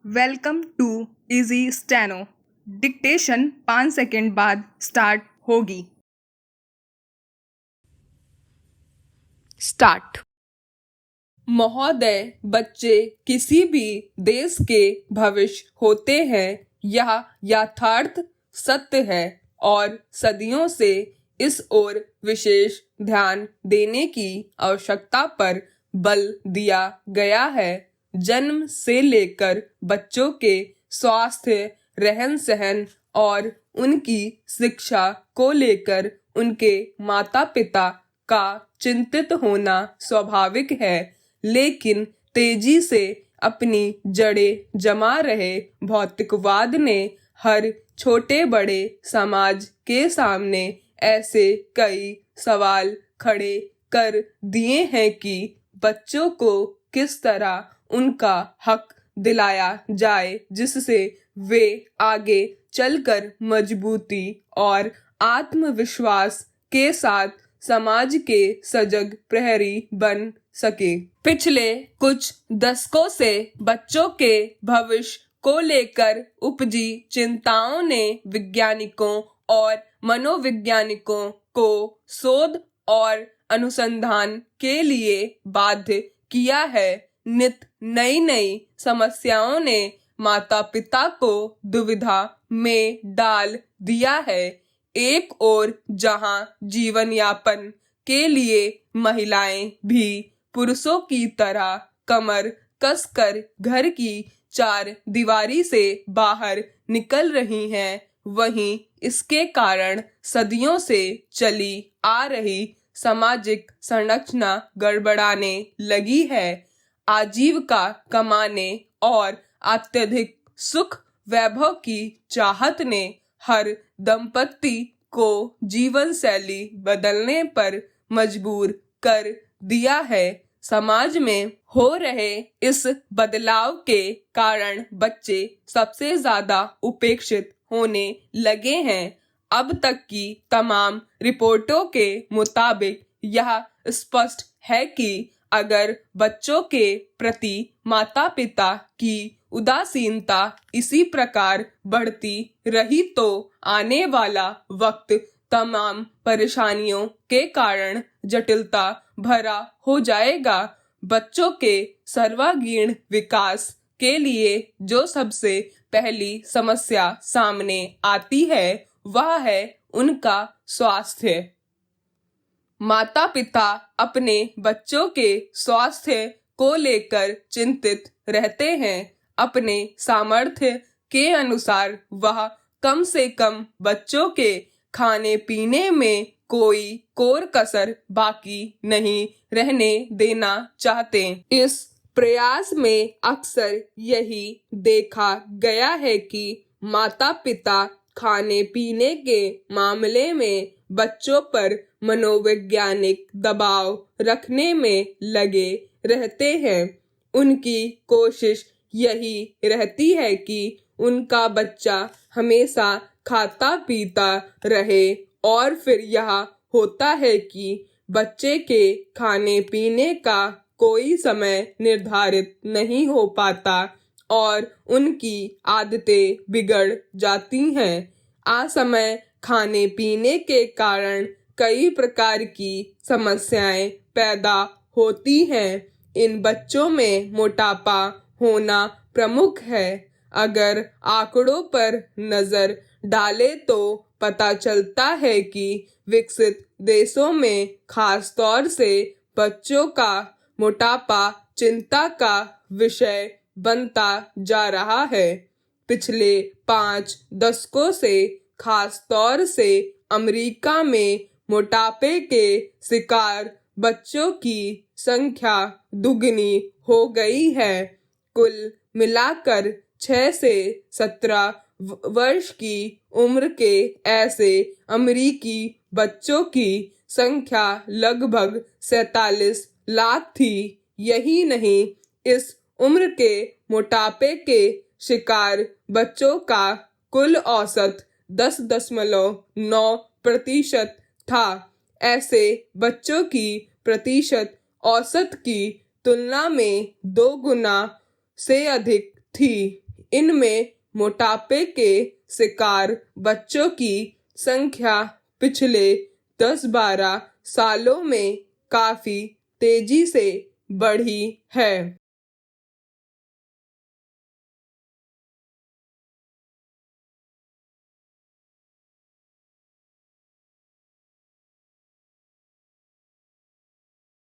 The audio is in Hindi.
Welcome to Easy Steno. Dictation 5 second बाद स्टार्ट होगी। स्टार्ट। महोदय, बच्चे किसी भी देश के भविष्य होते हैं। यह यथार्थ सत्य है और सदियों से इस ओर विशेष ध्यान देने की आवश्यकता पर बल दिया गया है। जन्म से लेकर बच्चों के स्वास्थ्य, रहन सहन और उनकी शिक्षा को लेकर उनके माता पिता का चिंतित होना स्वाभाविक है, लेकिन तेजी से अपनी जड़ें जमा रहे भौतिकवाद ने हर छोटे बड़े समाज के सामने ऐसे कई सवाल खड़े कर दिए हैं कि बच्चों को किस तरह उनका हक दिलाया जाए, जिससे वे आगे चलकर मजबूती और आत्मविश्वास के साथ समाज के सजग प्रहरी बन सके। पिछले कुछ दशकों से बच्चों के भविष्य को लेकर उपजी चिंताओं ने वैज्ञानिकों और मनोवैज्ञानिकों को शोध और अनुसंधान के लिए बाध्य किया है। नित नई नई समस्याओं ने माता पिता को दुविधा में डाल दिया है। एक ओर जहां जीवन यापन के लिए महिलाएं भी पुरुषों की तरह कमर कसकर घर की चार दीवारी से बाहर निकल रही हैं, वहीं इसके कारण सदियों से चली आ रही सामाजिक संरचना गड़बड़ाने लगी है। आजीविका कमाने और अत्यधिक सुख वैभव की चाहत ने हर दंपत्ति को जीवन शैली बदलने पर मजबूर कर दिया है। समाज में हो रहे इस बदलाव के कारण बच्चे सबसे ज्यादा उपेक्षित होने लगे हैं। अब तक की तमाम रिपोर्टों के मुताबिक यह स्पष्ट है कि अगर बच्चों के प्रति माता पिता की उदासीनता इसी प्रकार बढ़ती रही तो आने वाला वक्त तमाम परेशानियों के कारण जटिलता भरा हो जाएगा। बच्चों के सर्वांगीण विकास के लिए जो सबसे पहली समस्या सामने आती है वह है उनका स्वास्थ्य। माता पिता अपने बच्चों के स्वास्थ्य को लेकर चिंतित रहते हैं। अपने सामर्थ्य के अनुसार वह कम से कम बच्चों के खाने पीने में कोई कोर कसर बाकी नहीं रहने देना चाहते। इस प्रयास में अक्सर यही देखा गया है कि माता पिता खाने पीने के मामले में बच्चों पर मनोवैज्ञानिक दबाव रखने में लगे रहते हैं। उनकी कोशिश यही रहती है कि उनका बच्चा हमेशा खाता पीता रहे और फिर यह होता है कि बच्चे के खाने पीने का कोई समय निर्धारित नहीं हो पाता और उनकी आदतें बिगड़ जाती हैं। असमय खाने पीने के कारण कई प्रकार की समस्याएं पैदा होती हैं। इन बच्चों में मोटापा होना प्रमुख है। अगर आंकड़ों पर नजर डाले तो पता चलता है कि विकसित देशों में खास तौर से बच्चों का मोटापा चिंता का विषय बनता जा रहा है। पिछले 5 दशकों से खास तौर से अमेरिका में मोटापे के शिकार बच्चों की संख्या दुगनी हो गई है। कुल मिलाकर 6 से 17 वर्ष की उम्र के ऐसे अमेरिकी बच्चों की संख्या लगभग 47 लाख थी। यही नहीं, इस उम्र के मोटापे के शिकार बच्चों का कुल औसत 10.9% था। ऐसे बच्चों की प्रतिशत औसत की तुलना में 2 गुना से अधिक थी। इनमें मोटापे के शिकार बच्चों की संख्या पिछले 10-12 सालों में काफी तेजी से बढ़ी है।